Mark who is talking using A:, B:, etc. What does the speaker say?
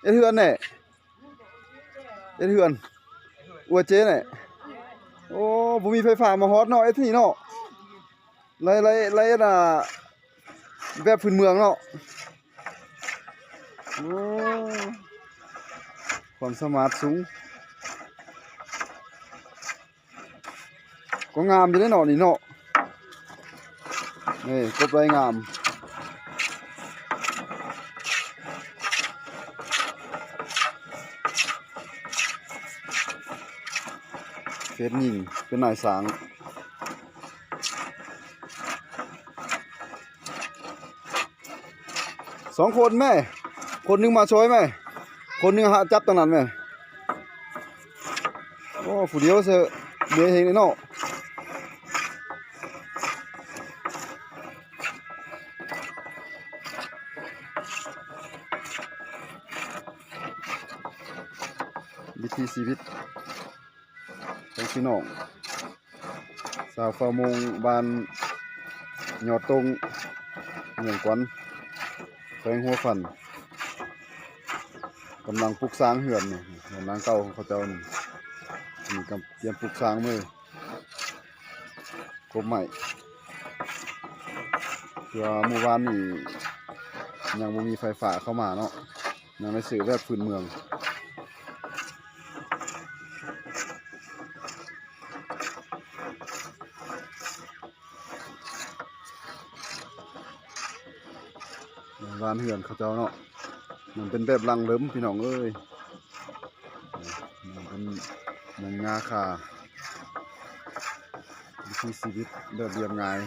A: เอ็ดเฮือนเนี่ยเอ็ดเฮือนอัวเจ๊เนี่ยโอ้บ่มีไฟฟ้ามาฮอดเนาะไอ้ที่นี่เนาะไรน่ะแบบพื้นเมืองเนาะโอ้ความสามารถสูงก็งามอยู่ได้เนาะนี่เนาะนี่กบไรงามเฟซยิงเป็นนายสาง2 คนแม่คนหนึงมาช่วยแม่คนหนึงหาจับตรงนั้นแม่โอ้ผู้เดียวเสือเบื่อเฮงเลยเนาะวิถีชีวิตของพี่น้องสาวฟ้ามงบ้านยอดตรงเมืองกวนแขวงหัวฟันกำลังปลูกสร้างเฮือนนี่เฮือนนางเก่าของเขาเจ้านี่กำเตรียมปลูกสร้างมือกบใหม่เพื่อเมื่อวานนี่ยังบ่มีไฟฟ้าเข้ามาเนาะยังไม่ซื้อแบบพื้นเมืองร้านเฮือนเขาเจ้าเนาะมันเป็นแบบลังเลิมพี่น้องเอ้ยมันเป็นเมืองงาคาวิถีชีวิตแบบเรียบง่าย